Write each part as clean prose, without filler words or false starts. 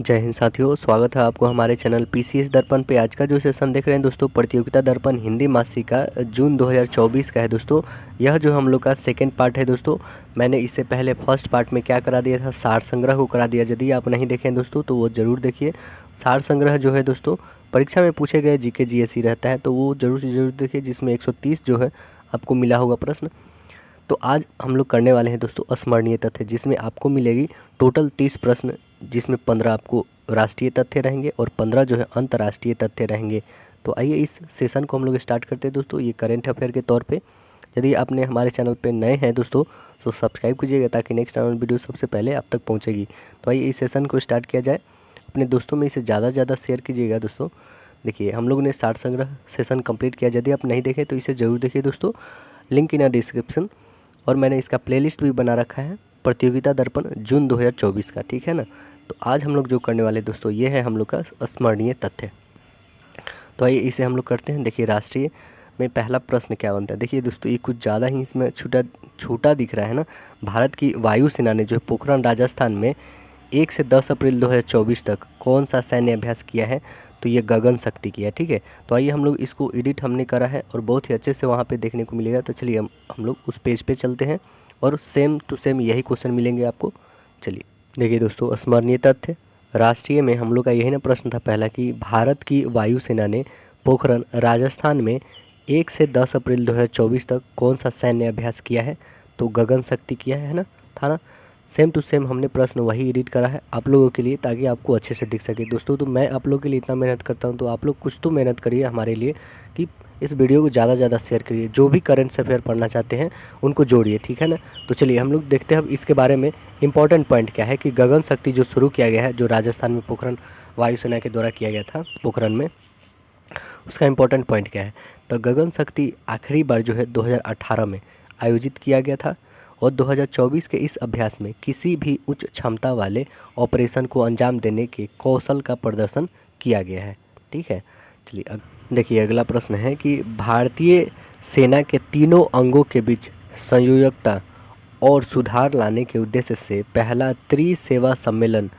जय हिंद साथियों, स्वागत है आपको हमारे चैनल पीसीएस दर्पण पे। आज का जो सेशन देख रहे हैं दोस्तों, प्रतियोगिता दर्पण हिंदी मासिक का जून 2024 का है दोस्तों। यह जो हम लोग का सेकंड पार्ट है दोस्तों। मैंने इससे पहले फर्स्ट पार्ट में क्या करा दिया था, सार संग्रह को करा दिया। यदि आप नहीं देखें दोस्तों तो वो ज़रूर देखिए। सार संग्रह जो है दोस्तों, परीक्षा में पूछे गए जीके जीएसई रहता है, तो वो ज़रूर से ज़रूर देखिए, जिसमें 130 जो है आपको मिला होगा प्रश्न। तो आज हम लोग करने वाले हैं दोस्तों अस्मरणीय तथ्य, जिसमें आपको मिलेगी टोटल 30 प्रश्न, जिसमें 15 आपको राष्ट्रीय तथ्य रहेंगे और 15 जो है अंतर्राष्ट्रीय तथ्य रहेंगे। तो आइए इस सेशन को हम लोग स्टार्ट करते हैं दोस्तों। ये करेंट अफेयर के तौर पे। यदि आपने हमारे चैनल पे नए हैं दोस्तों तो सब्सक्राइब कीजिएगा, ताकि नेक्स्ट आने वाली वीडियो सबसे पहले आप तक पहुँचेगी। तो आइए इस सेशन को स्टार्ट किया जाए। अपने दोस्तों में इसे ज़्यादा से ज़्यादा शेयर कीजिएगा दोस्तों। देखिए, हम लोगों ने सार संग्रह सेशन कंप्लीट किया। यदि आप नहीं देखें तो इसे ज़रूर देखिए दोस्तों, लिंक इन डिस्क्रिप्शन। और मैंने इसका प्लेलिस्ट भी बना रखा है, प्रतियोगिता दर्पण जून 2024 का, ठीक है ना। तो आज हम लोग जो करने वाले दोस्तों, ये है हम लोग का स्मरणीय तथ्य। तो आइए इसे हम लोग करते हैं। देखिए, राष्ट्रीय में पहला प्रश्न क्या बनता है। देखिए दोस्तों, ये कुछ ज़्यादा ही इसमें छोटा छोटा दिख रहा है ना। भारत की वायुसेना ने जो है पोखरण राजस्थान में 1 से 10 अप्रैल 2024 तक कौन सा सैन्य अभ्यास किया है। तो ये गगन शक्ति किया है, ठीक है। तो आइए हम लोग इसको एडिट हमने करा है और बहुत ही अच्छे से वहाँ पे देखने को मिलेगा। तो चलिए हम लोग उस पेज पे चलते हैं और सेम टू सेम यही क्वेश्चन मिलेंगे आपको। चलिए देखिए दोस्तों, स्मरणीय तथ्य राष्ट्रीय में हम लोग का यही ना प्रश्न था पहला, कि भारत की वायुसेना ने पोखरण राजस्थान में 1 से 10 अप्रैल 2024 तक कौन सा सैन्य अभ्यास किया है। तो गगन शक्ति किया है ना, था ना। सेम टू सेम हमने प्रश्न वही एडिट करा है आप लोगों के लिए, ताकि आपको अच्छे से दिख सके दोस्तों। तो मैं आप लोगों के लिए इतना मेहनत करता हूँ, तो आप लोग कुछ तो मेहनत करिए हमारे लिए, कि इस वीडियो को ज़्यादा से ज़्यादा शेयर करिए। जो भी करंट अफेयर पढ़ना चाहते हैं उनको जोड़िए, ठीक है ना। तो चलिए हम लोग देखते हैं अब इसके बारे में इंपॉर्टेंट पॉइंट क्या है, कि गगन शक्ति जो शुरू किया गया है, जो राजस्थान में पोखरण वायुसेना के द्वारा किया गया था पोखरण में, उसका इंपॉर्टेंट पॉइंट क्या है। तो गगन शक्ति आखिरी बार जो है 2018 में आयोजित किया गया था, और 2024 के इस अभ्यास में किसी भी उच्च क्षमता वाले ऑपरेशन को अंजाम देने के कौशल का प्रदर्शन किया गया है, ठीक है। चलिए देखिए, अगला प्रश्न है कि भारतीय सेना के तीनों अंगों के बीच संयोजकता और सुधार लाने के उद्देश्य से पहला त्रिसेवा सम्मेलन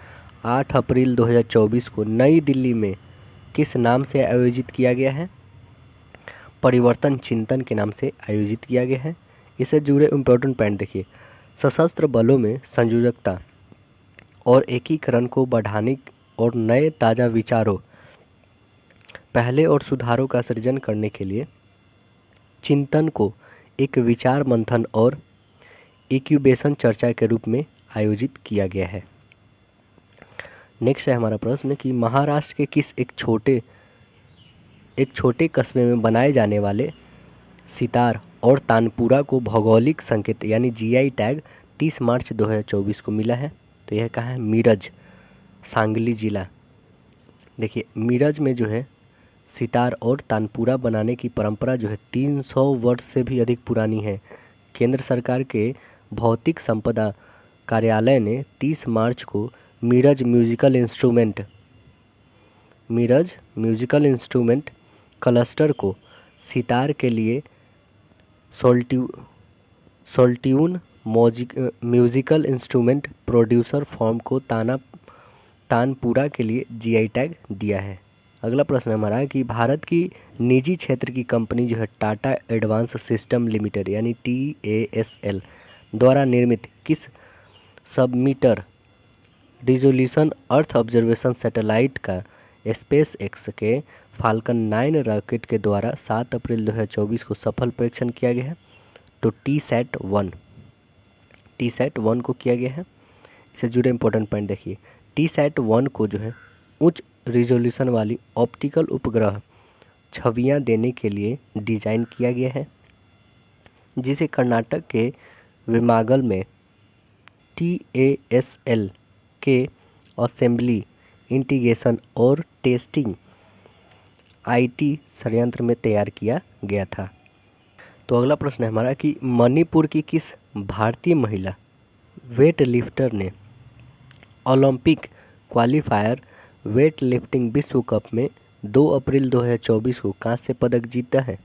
8 अप्रैल 2024 को नई दिल्ली में किस नाम से आयोजित किया गया है। परिवर्तन चिंतन के नाम से आयोजित किया गया है। इससे जुड़े इम्पोर्टेंट पॉइंट देखिए, सशस्त्र बलों में संयोजकता और एकीकरण को बढ़ाने और नए ताज़ा विचारों, पहले और सुधारों का सृजन करने के लिए चिंतन को एक विचार मंथन और इंक्यूबेशन चर्चा के रूप में आयोजित किया गया है। नेक्स्ट है हमारा प्रश्न कि महाराष्ट्र के किस एक छोटे कस्बे में बनाए जाने वाले सितार और तानपुरा को भौगोलिक संकेत यानी जीआई टैग 30 मार्च 2024 को मिला है। तो यह कहाँ है, मीरज, सांगली जिला। देखिए, मीरज में जो है सितार और तानपुरा बनाने की परंपरा जो है 300 वर्ष से भी अधिक पुरानी है। केंद्र सरकार के भौतिक संपदा कार्यालय ने 30 मार्च को मीरज म्यूजिकल इंस्ट्रूमेंट क्लस्टर को सितार के लिए सोल्ट्यून म्यूजिकल इंस्ट्रूमेंट प्रोड्यूसर फॉर्म को तानपुरा के लिए जीआई टैग दिया है। अगला प्रश्न हमारा है कि भारत की निजी क्षेत्र की कंपनी जो है टाटा एडवांस सिस्टम लिमिटेड यानी TASL द्वारा निर्मित किस sub metre resolution earth observation satellite का स्पेस एक्स के फाल्कन 9 रॉकेट के द्वारा 7 अप्रैल 2024 को सफल परीक्षण किया गया है। तो टी सैट 1 को किया गया है। इससे जुड़े इंपॉर्टेंट पॉइंट देखिए, टी सैट 1 को जो है उच्च रिजोल्यूशन वाली ऑप्टिकल उपग्रह छवियां देने के लिए डिज़ाइन किया गया है, जिसे कर्नाटक के विमागल में TASL के असेंबली, इंटीग्रेशन और टेस्टिंग IT संयंत्र में तैयार किया गया था। तो अगला प्रश्न है हमारा कि मणिपुर की किस भारतीय महिला वेट लिफ्टर ने ओलंपिक क्वालिफायर वेट लिफ्टिंग विश्व कप में 2 अप्रैल 2024 को कांस्य पदक जीता है।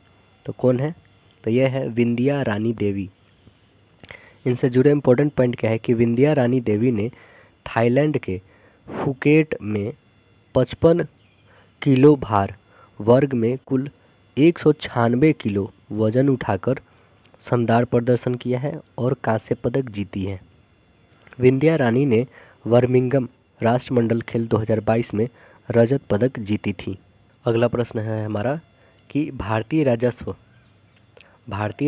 तो कौन है, तो यह है विंध्या रानी देवी। इनसे जुड़े इम्पोर्टेंट पॉइंट क्या है कि विंध्या रानी देवी ने थाईलैंड के फुकेट में 55 किलो भार वर्ग में कुल 196 किलो वजन उठाकर शानदार प्रदर्शन किया है और कांस्य पदक जीती है। विंध्या रानी ने बर्मिंघम राष्ट्रमंडल खेल 2022 में रजत पदक जीती थी। अगला प्रश्न है हमारा कि भारतीय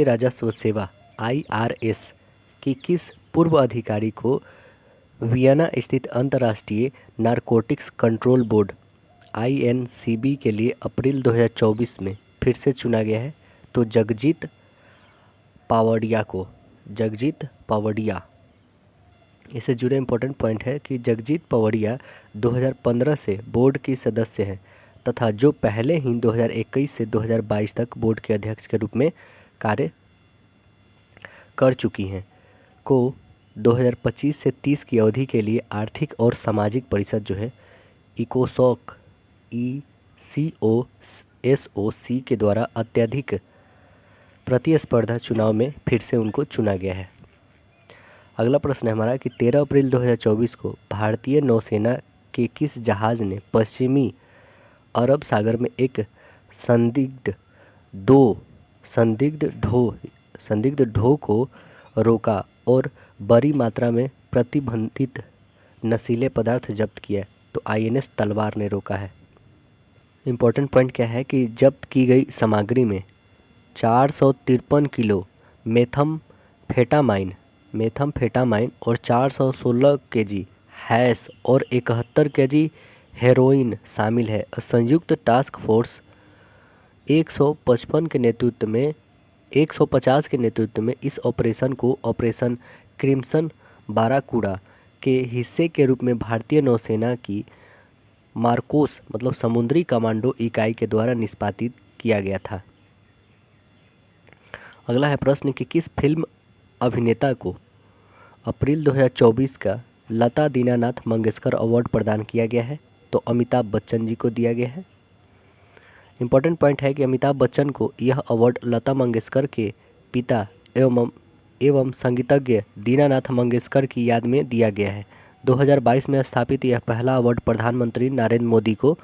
राजस्व सेवा IRS की किस पूर्व अधिकारी को वियना स्थित अंतर्राष्ट्रीय नारकोटिक्स कंट्रोल बोर्ड INCB के लिए अप्रैल 2024 में फिर से चुना गया है? तो जगजीत पावड़िया। इससे जुड़े इम्पोर्टेंट पॉइंट है कि जगजीत पावड़िया 2015 से बोर्ड की सदस्य हैं तथा जो पहले ही 2021 से 2022 तक बोर्ड के अध्यक्ष के रूप में कार्य कर चुकी हैं। को 2025 से 30 की अवधि के लिए आर्थिक और सामाजिक परिषद जो है इकोसॉक ECOSOC के द्वारा अत्यधिक प्रतिस्पर्धा चुनाव में फिर से उनको चुना गया है। अगला प्रश्न है हमारा कि 13 अप्रैल 2024 को भारतीय नौसेना के किस जहाज़ ने पश्चिमी अरब सागर में एक संदिग्ध ढो को रोका और बड़ी मात्रा में प्रतिबंधित नशीले पदार्थ जब्त किया? तो INS तलवार ने रोका है। इम्पोर्टेंट पॉइंट क्या है कि जब्त की गई सामग्री में 453 किलो मेथमफेटामाइन और 416 केजी हैश और 71 केजी हेरोइन शामिल है। संयुक्त टास्क फोर्स 150 के नेतृत्व में इस ऑपरेशन को ऑपरेशन क्रिम्सन बाराकूडा के हिस्से के रूप में भारतीय नौसेना की मार्कोस मतलब समुद्री कमांडो इकाई के द्वारा निष्पादित किया गया था। अगला है प्रश्न कि किस फिल्म अभिनेता को अप्रैल 2024 का लता दीनानाथ मंगेशकर अवार्ड प्रदान किया गया है? तो अमिताभ बच्चन जी को दिया गया है। इम्पोर्टेंट पॉइंट है कि अमिताभ बच्चन को यह अवार्ड लता मंगेशकर के पिता एवं संगीतज्ञ दीनानाथ मंगेशकर की याद में दिया गया है। 2022 में स्थापित यह पहला अवार्ड प्रधानमंत्री नरेंद्र मोदी को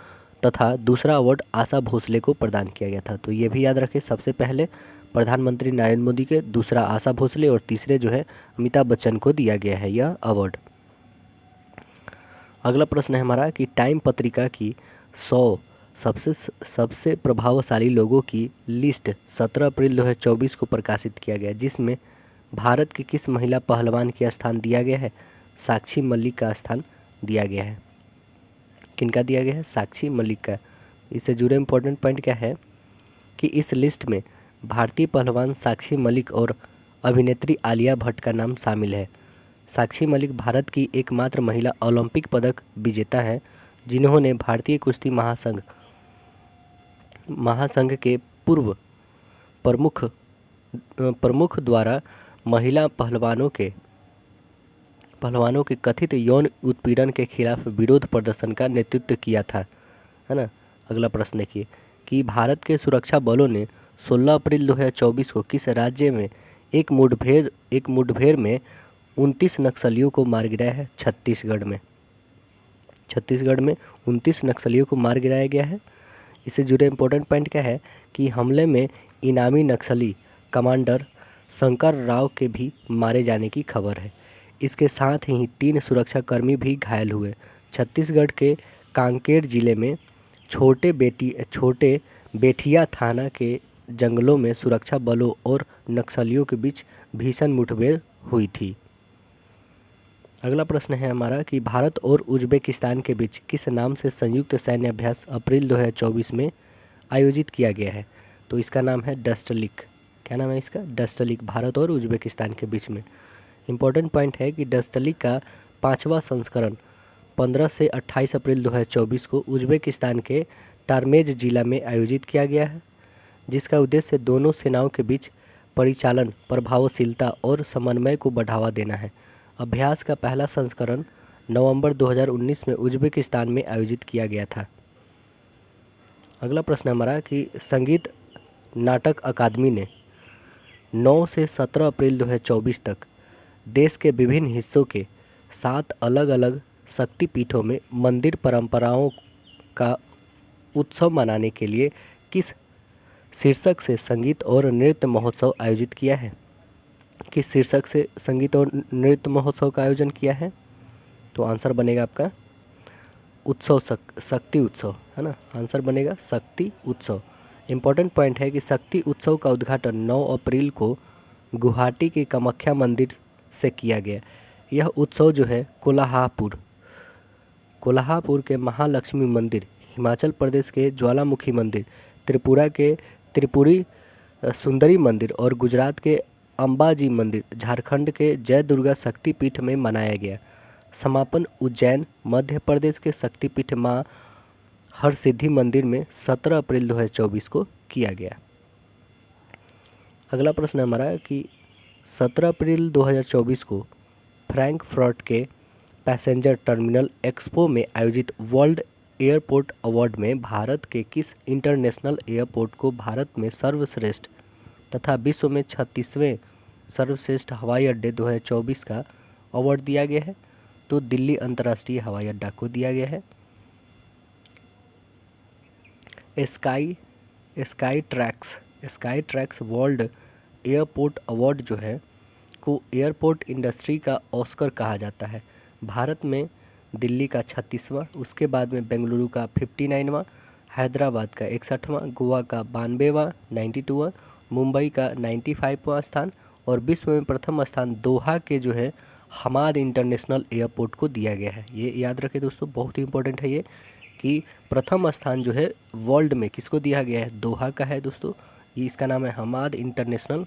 तथा दूसरा अवार्ड आशा भोसले को प्रदान किया गया था। तो ये भी याद रखें, सबसे पहले प्रधानमंत्री नरेंद्र मोदी के, दूसरा आशा भोसले और तीसरे जो है अमिताभ बच्चन को दिया गया है यह अवार्ड। अगला प्रश्न है हमारा कि टाइम पत्रिका की 100 सबसे प्रभावशाली लोगों की लिस्ट 17 अप्रैल 2024 को प्रकाशित किया गया, जिसमें भारत की किस महिला पहलवान का स्थान दिया गया है? साक्षी मलिक का स्थान दिया गया है। किनका दिया गया है? साक्षी मलिक का। इससे जुड़े इम्पोर्टेंट पॉइंट क्या है कि इस लिस्ट में भारतीय पहलवान साक्षी मलिक और अभिनेत्री आलिया भट्ट का नाम शामिल है। साक्षी मलिक भारत की एकमात्र महिला ओलंपिक पदक विजेता हैं जिन्होंने भारतीय कुश्ती महासंघ के पूर्व प्रमुख द्वारा महिला पहलवानों के कथित यौन उत्पीड़न के खिलाफ विरोध प्रदर्शन का नेतृत्व किया था, है ना। अगला प्रश्न देखिए कि भारत के सुरक्षा बलों ने 16 अप्रैल 2024 को किस राज्य में एक मुठभेड़ में 29 नक्सलियों को मार गिराया है? छत्तीसगढ़ में 29 नक्सलियों को मार गिराया गया है। इससे जुड़े इम्पोर्टेंट पॉइंट क्या है कि हमले में इनामी नक्सली कमांडर शंकर राव के भी मारे जाने की खबर है। इसके साथ ही 3 सुरक्षाकर्मी भी घायल हुए। छत्तीसगढ़ के कांकेर जिले में छोटे बेठिया थाना के जंगलों में सुरक्षा बलों और नक्सलियों के बीच भीषण मुठभेड़ हुई थी। अगला प्रश्न है हमारा कि भारत और उज्बेकिस्तान के बीच किस नाम से संयुक्त सैन्य अभ्यास अप्रैल 2024 में आयोजित किया गया है? तो इसका नाम है डस्टलिक। क्या नाम है इसका? डस्टलिक। भारत और उज्बेकिस्तान के बीच में। इम्पोर्टेंट पॉइंट है कि डस्टलिक का 5वां संस्करण 15 से 28 अप्रैल 2024 को उज्बेकिस्तान के टारमेज जिला में आयोजित किया गया है, जिसका उद्देश्य दोनों सेनाओं के बीच परिचालन प्रभावशीलता और समन्वय को बढ़ावा देना है। अभ्यास का पहला संस्करण नवंबर 2019 में उज्बेकिस्तान में आयोजित किया गया था। अगला प्रश्न हमारा कि संगीत नाटक अकादमी ने 9 से 17 अप्रैल 2024 तक देश के विभिन्न हिस्सों के 7 अलग अलग शक्तिपीठों में मंदिर परंपराओं का उत्सव मनाने के लिए किस शीर्षक से संगीत और नृत्य महोत्सव आयोजित किया है? किस शीर्षक से संगीत और नृत्य महोत्सव का आयोजन किया है? तो आंसर बनेगा आपका उत्सव, शक्ति उत्सव, है ना। आंसर बनेगा शक्ति उत्सव। इम्पोर्टेंट पॉइंट है कि शक्ति उत्सव का उद्घाटन 9 अप्रैल को गुवाहाटी के कामाख्या मंदिर से किया गया। यह उत्सव जो है कोल्हापुर के महालक्ष्मी मंदिर, हिमाचल प्रदेश के ज्वालामुखी मंदिर, त्रिपुरा के त्रिपुरी सुंदरी मंदिर और गुजरात के अंबाजी मंदिर, झारखंड के जय दुर्गा शक्तिपीठ में मनाया गया। समापन उज्जैन, मध्य प्रदेश के शक्तिपीठ मां हरसिद्धि मंदिर में 17 अप्रैल 2024 को किया गया। अगला प्रश्न हमारा कि 17 अप्रैल 2024 को फ्रैंकफर्ट के पैसेंजर टर्मिनल एक्सपो में आयोजित वर्ल्ड एयरपोर्ट अवार्ड में भारत के किस इंटरनेशनल एयरपोर्ट को भारत में सर्वश्रेष्ठ तथा विश्व में 36वें सर्वश्रेष्ठ हवाई अड्डे 2024 का अवार्ड दिया गया है? तो दिल्ली अंतर्राष्ट्रीय हवाई अड्डा को दिया गया है। Sky tracks world airport award जो है को एयरपोर्ट इंडस्ट्री का ऑस्कर कहा जाता है। भारत में दिल्ली का 36वां, उसके बाद में बेंगलुरु का 59वां, हैदराबाद का 61वां, गोवा का 92वां 92वां, मुंबई का 95वां स्थान और विश्व में प्रथम स्थान दोहा के जो है हमाद इंटरनेशनल एयरपोर्ट को दिया गया है। ये याद रखें दोस्तों, बहुत ही इंपॉर्टेंट है ये कि प्रथम स्थान जो है वर्ल्ड में किसको दिया गया है? दोहा का है दोस्तों। ये इसका नाम है हमाद इंटरनेशनल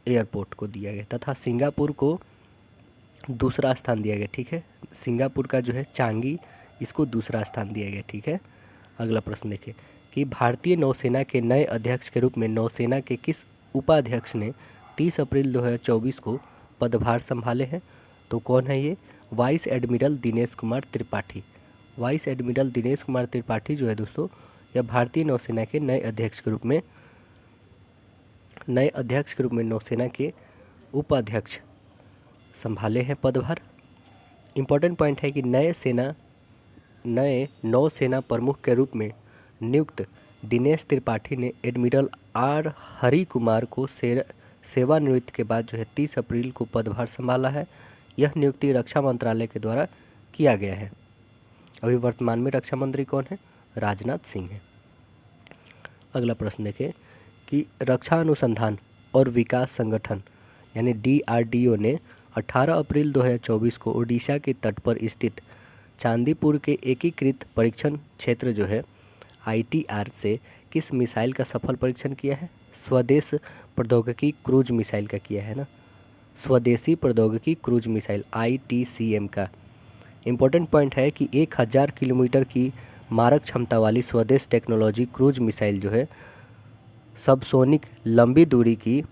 एयरपोर्ट को दिया गया, तथा सिंगापुर को दूसरा स्थान दिया गया। ठीक है, सिंगापुर का जो है चांगी, इसको दूसरा स्थान दिया गया। ठीक है, अगला प्रश्न देखिए कि भारतीय नौसेना के नए अध्यक्ष के रूप में नौसेना के किस उपाध्यक्ष ने 30 अप्रैल 2024 को पदभार संभाले हैं? तो कौन है ये? Vice admiral Dinesh Kumar Tripathi. Vice admiral Dinesh Kumar Tripathi जो है दोस्तों, यह भारतीय नौसेना के नए अध्यक्ष के रूप में नौसेना के उपाध्यक्ष संभाले हैं पदभार। इम्पोर्टेंट पॉइंट है कि नए नौसेना प्रमुख के रूप में नियुक्त दिनेश त्रिपाठी ने एडमिरल आर हरि कुमार को सेवानिवृत्ति के बाद जो है 30 अप्रैल को पदभार संभाला है। यह नियुक्ति रक्षा मंत्रालय के द्वारा किया गया है। अभी वर्तमान में रक्षा मंत्री कौन है? राजनाथ सिंह है। अगला प्रश्न देखें कि रक्षा अनुसंधान और विकास संगठन यानी DRDO ने 18 अप्रैल 2024 को ओडिशा के तट पर स्थित चांदीपुर के एकीकृत परीक्षण क्षेत्र जो है ITR से किस मिसाइल का सफल परीक्षण किया है? स्वदेश प्रौद्योगिकी क्रूज मिसाइल का किया है ना, स्वदेशी प्रौद्योगिकी क्रूज मिसाइल ITCM का। इम्पोर्टेंट पॉइंट है कि 1000 किलोमीटर की मारक क्षमता वाली स्वदेश टेक्नोलॉजी क्रूज मिसाइल जो है सबसोनिक लंबी दूरी की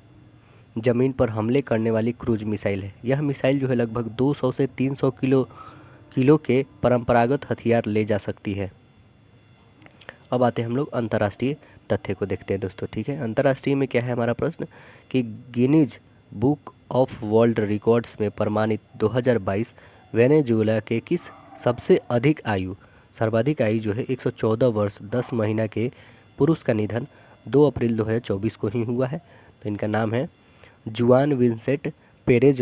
ज़मीन पर हमले करने वाली क्रूज मिसाइल है। यह मिसाइल जो है लगभग 200 से 300 किलो के परंपरागत हथियार ले जा सकती है। अब आते हैं हम लोग अंतर्राष्ट्रीय तथ्य को देखते हैं दोस्तों। ठीक है, अंतर्राष्ट्रीय में क्या है हमारा प्रश्न कि Guinness book of world records में प्रमाणित 2022 वेनेजुएला के किस सर्वाधिक आयु जो है 114 वर्ष 10 महीना के पुरुष का निधन 2 अप्रैल 2024 को ही हुआ है। तो इनका नाम है जुआन विंसेंट पेरेज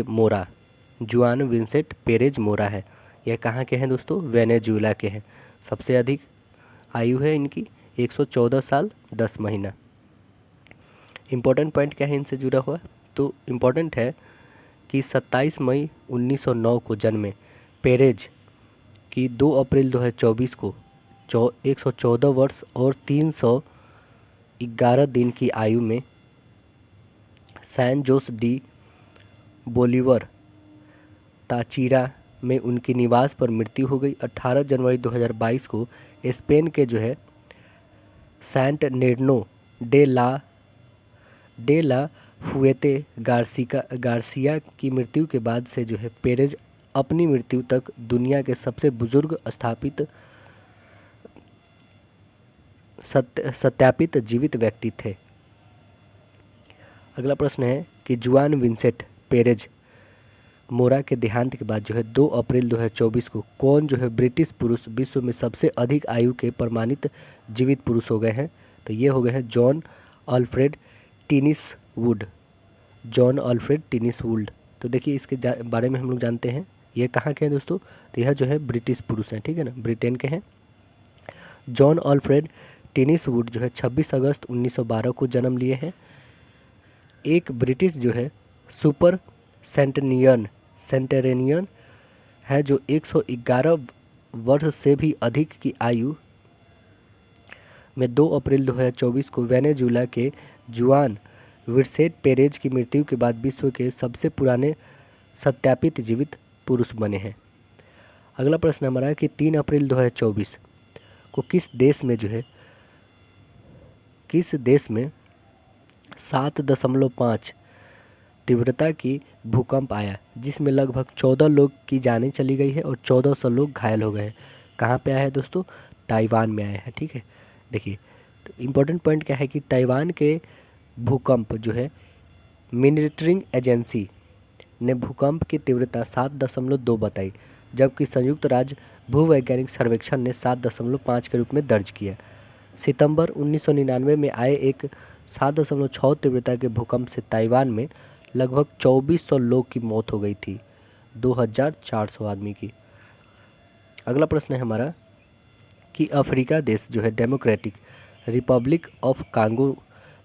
मोरा है। यह कहाँ के हैं दोस्तों? वेनेजुएला के हैं। सबसे अधिक आयु है इनकी 114 साल 10 महीना। इम्पोर्टेंट पॉइंट क्या है इनसे जुड़ा हुआ? तो इम्पोर्टेंट है कि 27 मई 1909 को जन्मे पेरेज की 2 अप्रैल 2024 को 114 वर्ष और 311 दिन की आयु में सैन जोस डी बोलीवर ताचीरा में उनकी निवास पर मृत्यु हो गई। 18 जनवरी 2022 को स्पेन के जो है सैंट नेर्नो डे ला फुएते गार्सिया की मृत्यु के बाद से जो है पेरेज अपनी मृत्यु तक दुनिया के सबसे बुजुर्ग सत्यापित जीवित व्यक्ति थे। अगला प्रश्न है कि जुआन विंसेंट पेरेज मोरा के देहांत के बाद जो है 2 अप्रैल 2024 को कौन जो है ब्रिटिश पुरुष विश्व में सबसे अधिक आयु के प्रमाणित जीवित पुरुष हो गए हैं? तो ये हो गए हैं John Alfred Tinniswood. John Alfred Tinniswood. तो देखिए इसके बारे में हम लोग जानते हैं, ये कहाँ के हैं दोस्तों? तो यह जो है ब्रिटिश पुरुष हैं, ठीक है ना, ब्रिटेन के हैं। जॉन अल्फ्रेड टिनिस वुड जो है 26 अगस्त 1912 को जन्म लिए हैं। एक ब्रिटिश जो है सुपर सेंटेरेनियन है जो 111 वर्ष से भी अधिक की आयु में 2 अप्रैल 2024 को वेनेजुएला के जुआन विर्सेट पेरेज की मृत्यु के बाद विश्व के सबसे पुराने सत्यापित जीवित पुरुष बने हैं। अगला प्रश्न हमारा है कि 3 अप्रैल 2024 को किस देश में 7.5 तीव्रता की भूकंप आया जिसमें लगभग 14 लोग की जानें चली गई है और 1400 लोग घायल हो गए हैं? कहाँ पे आया है दोस्तों? ताइवान में आया है, ठीक है। देखिए तो इम्पोर्टेंट पॉइंट क्या है कि ताइवान के भूकंप जो है मॉनिटरिंग एजेंसी ने भूकंप की तीव्रता 7.2 बताई, जबकि संयुक्त राज्य भूवैज्ञानिक सर्वेक्षण ने 7.5 के रूप में दर्ज किया। सितंबर 1999 में आए एक 7.6 तीव्रता के भूकंप से ताइवान में लगभग 2400 लोग की मौत हो गई थी, 2400 आदमी की। अगला प्रश्न है हमारा कि अफ्रीका देश जो है डेमोक्रेटिक रिपब्लिक ऑफ कांगो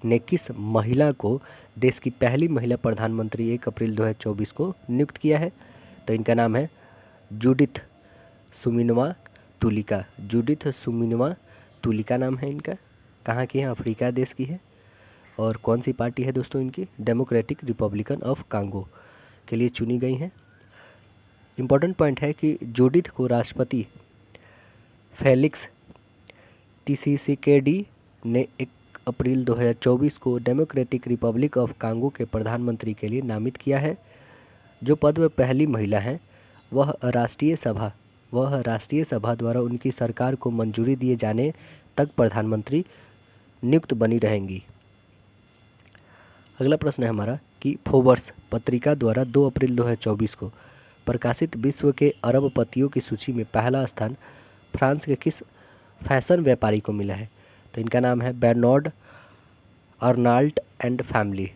ने किस महिला को देश की पहली महिला प्रधानमंत्री 1 अप्रैल 2024 को नियुक्त किया है? तो इनका नाम है जूडिथ सुमिनवा तुलिका। जूडिथ सुमिनवा तुलिका नाम है इनका। कहाँ की है? अफ्रीका देश की है। और कौन सी पार्टी है दोस्तों इनकी? डेमोक्रेटिक रिपब्लिकन ऑफ कांगो के लिए चुनी गई हैं। इम्पॉर्टेंट पॉइंट है कि जूडिथ को राष्ट्रपति फेलिक्स त्सिसेकेडी ने 1 अप्रैल 2024 को डेमोक्रेटिक रिपब्लिक ऑफ कांगो के प्रधानमंत्री के लिए नामित किया है। जो पद में पहली महिला हैं वह राष्ट्रीय सभा द्वारा उनकी सरकार को मंजूरी दिए जाने तक प्रधानमंत्री नियुक्त बनी रहेंगी। अगला प्रश्न है हमारा कि फोर्ब्स पत्रिका द्वारा 2 अप्रैल 2024 को प्रकाशित विश्व के अरबपतियों की सूची में पहला स्थान फ्रांस के किस फैशन व्यापारी को मिला है? तो इनका नाम है Bernard Arnault and family.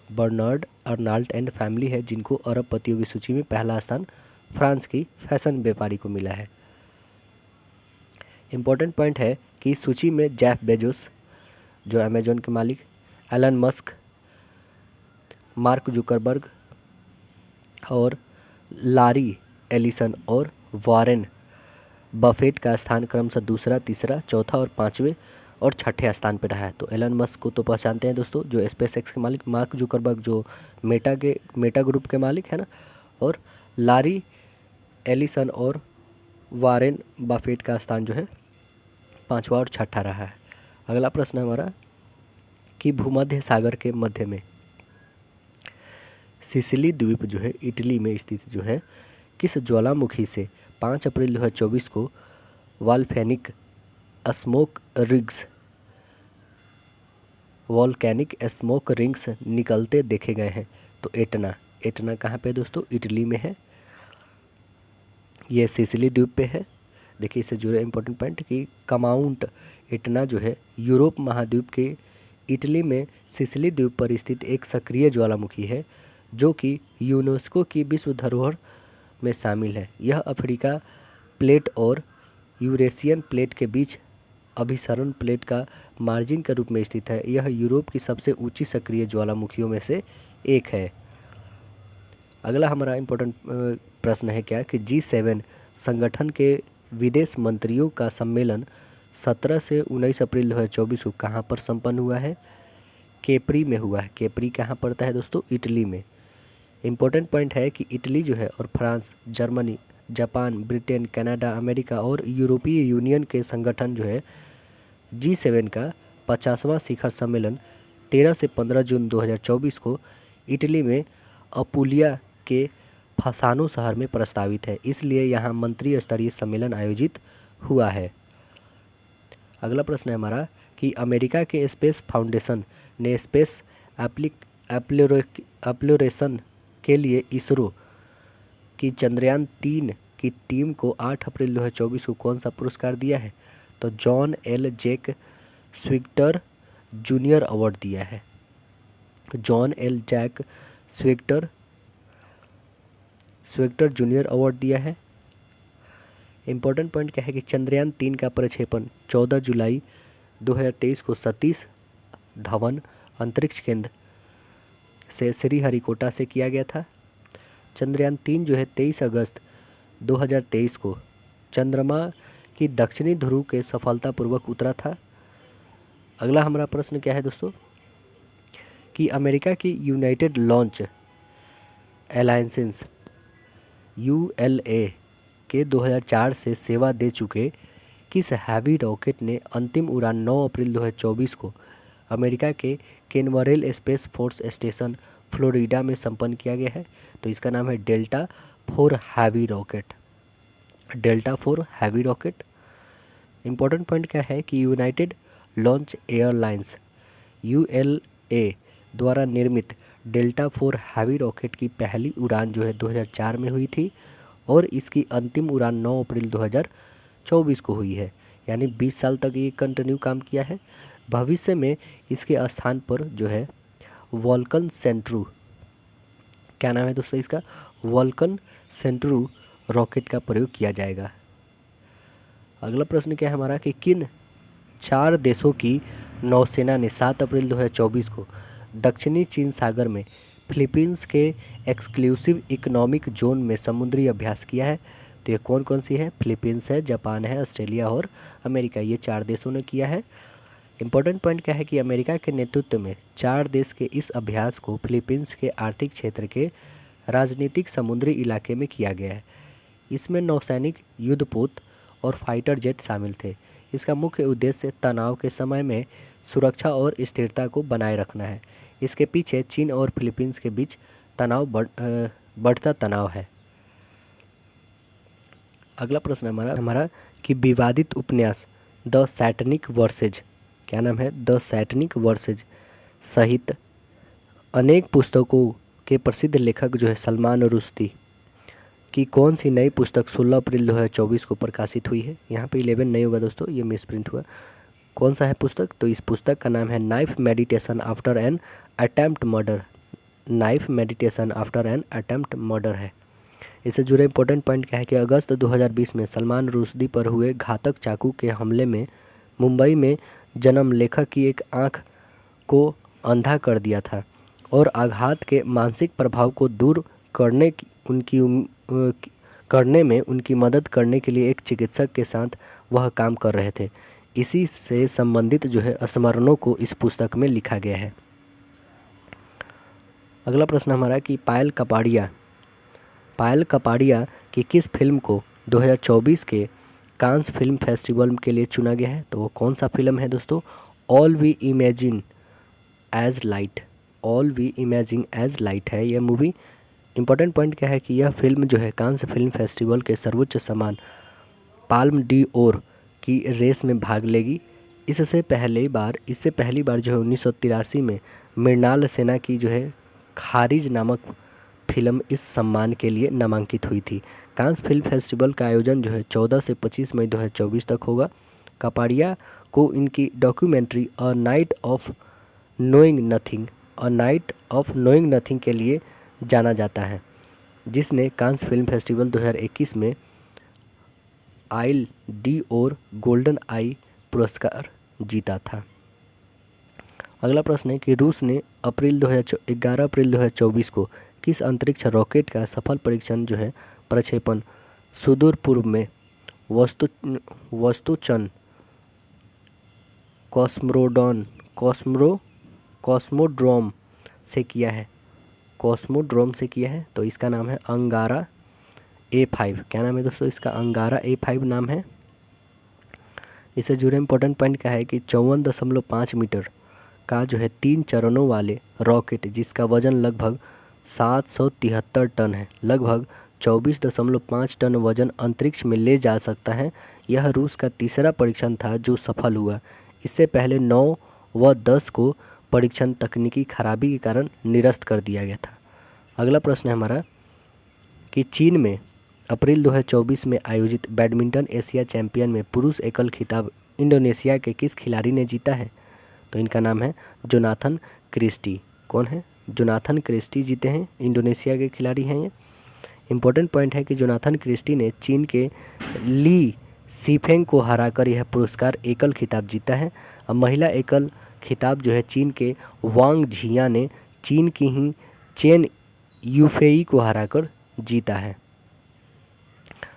Bernard Arnault and family है जिनको अरबपतियों की सूची में पहला स्थान फ्रांस की फैशन व्यापारी को मिला है। इम्पोर्टेंट पॉइंट है कि इस सूची में जेफ बेजोस जो अमेजॉन के मालिक, एलन मस्क, मार्क जुकरबर्ग और लारी एलिसन और वॉरेन बफेट का स्थान क्रमशः दूसरा, तीसरा, चौथा और 5वें और 6ठे स्थान पर रहा है। तो एलन मस्क को तो पहचानते हैं दोस्तों, जो स्पेसएक्स के मालिक, मार्क जुकरबर्ग जो मेटा ग्रुप के मालिक है ना, और लारी एलिसन और वॉरेन बफेट का स्थान जो है 5वां और 6ठा रहा है। अगला प्रश्न हमारा कि भूमध्य सागर के मध्य में सिसिली द्वीप जो है इटली में स्थित जो है किस ज्वालामुखी से 5 अप्रैल 2024 को वॉल्केनिक स्मोक रिंग्स निकलते देखे गए हैं? तो एटना कहाँ पे दोस्तों? इटली में है। ये सिसिली द्वीप पे है। देखिए इससे जुड़े इम्पोर्टेंट पॉइंट कि कामाउंट एटना जो है यूरोप महाद्वीप के इटली में सिसिली द्वीप पर स्थित एक सक्रिय ज्वालामुखी है जो कि यूनेस्को की विश्व धरोहर में शामिल है। यह अफ्रीका प्लेट और यूरेशियन प्लेट के बीच अभिसरण प्लेट का मार्जिन के रूप में स्थित है। यह यूरोप की सबसे ऊंची सक्रिय ज्वालामुखियों में से एक है। अगला हमारा इम्पोर्टेंट प्रश्न है क्या कि G7 संगठन के विदेश मंत्रियों का सम्मेलन 17 से 19 अप्रैल 2024 को कहाँ पर संपन्न हुआ है? कैप्री में हुआ है। कैप्री कहाँ पड़ता है दोस्तों? इटली में। इम्पोर्टेंट पॉइंट है कि इटली जो है और France, Germany, Japan, Britain, Canada, America और यूरोपीय यूनियन के संगठन जो है G7 का 50वां शिखर सम्मेलन 13 से 15 जून 2024 को इटली में अपुलिया के फसानो शहर में प्रस्तावित है, इसलिए यहाँ मंत्री स्तरीय सम्मेलन आयोजित हुआ है। अगला प्रश्न है हमारा कि अमेरिका के स्पेस फाउंडेशन ने स्पेस एप्लोरेशन के लिए इसरो कि चंद्रयान 3 की टीम को 8 अप्रैल 2024 को कौन सा पुरस्कार दिया है? तो John L Jack Swigert junior award दिया है। John L Jack Swigert junior award दिया है। इम्पोर्टेंट पॉइंट क्या है कि चंद्रयान 3 का प्रक्षेपण 14 जुलाई 2023 को सतीश धवन अंतरिक्ष केंद्र से श्रीहरिकोटा से किया गया था। चंद्रयान 3 जो है 23 अगस्त 2023 को चंद्रमा की दक्षिणी ध्रुव के सफलतापूर्वक उतरा था। अगला हमारा प्रश्न क्या है दोस्तों कि अमेरिका की यूनाइटेड लॉन्च अलायंसेस ULA के 2004 से सेवा दे चुके किस हैवी रॉकेट ने अंतिम उड़ान 9 अप्रैल 2024 को अमेरिका के कैनवरेल स्पेस फोर्स स्टेशन फ्लोरिडा में संपन्न किया गया है? तो इसका नाम है delta 4 heavy rocket. Delta 4 heavy rocket. Important point क्या है कि यूनाइटेड लॉन्च एयरलाइंस ULA द्वारा निर्मित डेल्टा 4 हैवी रॉकेट की पहली उड़ान जो है 2004 में हुई थी और इसकी अंतिम उड़ान 9 अप्रैल 2024 को हुई है, यानी 20 साल तक ये कंटिन्यू काम किया है। भविष्य में इसके स्थान पर जो है वॉल्कन सेंट्रू, क्या नाम है दोस्तों इसका, वॉल्कन सेंट्रू रॉकेट का प्रयोग किया जाएगा। अगला प्रश्न क्या है हमारा कि किन 4 देशों की नौसेना ने 7 अप्रैल 2024 को दक्षिणी चीन सागर में फिलीपींस के एक्सक्लूसिव इकोनॉमिक जोन में समुद्री अभ्यास किया है? तो ये कौन कौन सी है? फिलीपींस है, जापान है, ऑस्ट्रेलिया और अमेरिका, ये 4 देशों ने किया है। इंपॉर्टेंट पॉइंट क्या है कि अमेरिका के नेतृत्व में 4 देश के इस अभ्यास को फिलीपींस के आर्थिक क्षेत्र के राजनीतिक समुद्री इलाके में किया गया है। इसमें नौसैनिक युद्धपोत और फाइटर जेट शामिल थे। इसका मुख्य उद्देश्य तनाव के समय में सुरक्षा और स्थिरता को बनाए रखना है। इसके पीछे चीन और फिलीपींस के बीच बढ़ता तनाव है। अगला प्रश्न हमारा कि विवादित उपन्यास द सैटनिक वर्सेज, क्या नाम है, द सैटनिक वर्सेज सहित अनेक पुस्तकों के प्रसिद्ध लेखक जो है सलमान रुश्दी की कौन सी नई पुस्तक 16 अप्रैल 2024 को प्रकाशित हुई है? यहाँ पे 11 नहीं होगा दोस्तों, ये मिसप्रिंट हुआ। कौन सा है पुस्तक? तो इस पुस्तक का नाम है knife meditation after an attempt murder. Knife meditation after an attempt murder है। इससे जुड़े इंपॉर्टेंट पॉइंट क्या है कि अगस्त 2020 में सलमान रुश्दी पर हुए घातक चाकू के हमले में मुंबई में जन्म लेखक की एक आँख को अंधा कर दिया था और आघात के मानसिक प्रभाव को दूर करने में उनकी मदद करने के लिए एक चिकित्सक के साथ वह काम कर रहे थे। इसी से संबंधित जो है स्मरणों को इस पुस्तक में लिखा गया है। अगला प्रश्न हमारा कि पायल कपाड़िया की किस फिल्म को 2024 के कांस फिल्म फेस्टिवल के लिए चुना गया है? तो वो कौन सा फिल्म है दोस्तों? All we imagine as light. All we imagine as light है यह मूवी। इंपॉर्टेंट पॉइंट क्या है कि यह फिल्म जो है कांस फिल्म फेस्टिवल के सर्वोच्च सम्मान पाल्म डी ओर की रेस में भाग लेगी। इससे पहली बार जो है 1983 में मृणाल सेना की जो है खारिज नामक फिल्म इस सम्मान के लिए नामांकित हुई थी। कांस फिल्म फेस्टिवल का आयोजन जो है 14 से 25 मई 2024 तक होगा। कपाड़िया को इनकी documentary a night of knowing nothing के लिए जाना जाता है, जिसने कांस फिल्म फेस्टिवल 2021 में आइल डी और गोल्डन आई पुरस्कार जीता था। अगला प्रश्न है कि रूस ने 11 अप्रैल 2024 को किस अंतरिक्ष रॉकेट का सफल परीक्षण जो है प्रक्षेपण सुदूर पूर्व में वस्तुचन कॉस्मोड्रोम से किया है? तो इसका नाम है अंगारा A5। क्या नाम है दोस्तों इसका? अंगारा A5 नाम है। इससे जुड़े इंपॉर्टेंट पॉइंट क्या है कि 54.5 मीटर का जो है 3 चरणों वाले रॉकेट जिसका वजन लगभग 773 टन है, लगभग 24.5 टन वजन अंतरिक्ष में ले जा सकता है। यह रूस का तीसरा परीक्षण था जो सफल हुआ। इससे पहले 9 व 10 को परीक्षण तकनीकी खराबी के कारण निरस्त कर दिया गया था। अगला प्रश्न है हमारा कि चीन में अप्रैल 2024 में आयोजित बैडमिंटन एशिया चैंपियन में पुरुष एकल खिताब इंडोनेशिया के किस खिलाड़ी ने जीता है? तो इनका नाम है जोनाथन क्रिस्टी। कौन है? जोनाथन क्रिस्टी जीते हैं, इंडोनेशिया के खिलाड़ी हैं ये। इंपॉर्टेंट पॉइंट है कि जोनाथन क्रिस्टी ने चीन के ली सीफेंग को हराकर यह पुरस्कार एकल खिताब जीता है। अब महिला एकल खिताब जो है चीन के वांग झिया ने चीन की ही चेन यूफेई को हराकर जीता है।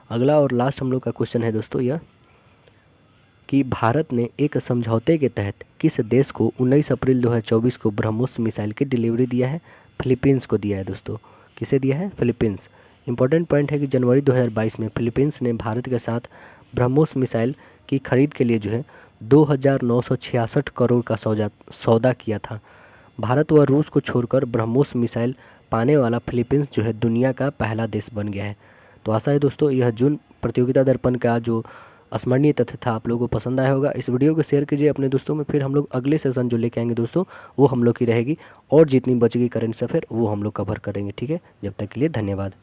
अगला और लास्ट हम लोग का क्वेश्चन है दोस्तों यह कि भारत ने एक समझौते के तहत किस देश को 19 अप्रैल 2024 को ब्रह्मोस मिसाइल की डिलीवरी दिया है? फिलीपींस को दिया है दोस्तों। किसे दिया है? फिलीपींस। इंपॉर्टेंट पॉइंट है कि जनवरी 2022 में फिलीपींस ने भारत के साथ ब्रह्मोस मिसाइल की खरीद के लिए जो है 2,966 करोड़ का सौदा किया था। भारत व रूस को छोड़कर ब्रह्मोस मिसाइल पाने वाला फिलीपींस जो है दुनिया का पहला देश बन गया है। तो आशा है दोस्तों यह जून प्रतियोगिता दर्पण का जो स्मरणीय तथ्य था आप लोगों को पसंद आया होगा। इस वीडियो को शेयर कीजिए अपने दोस्तों में। फिर हम लोग अगले सेशन जो लेके आएंगे दोस्तों वो हम लोग की रहेगी और जितनी बचेगी करंट अफेयर वो हम लोग कवर करेंगे। ठीक है, जब तक के लिए धन्यवाद।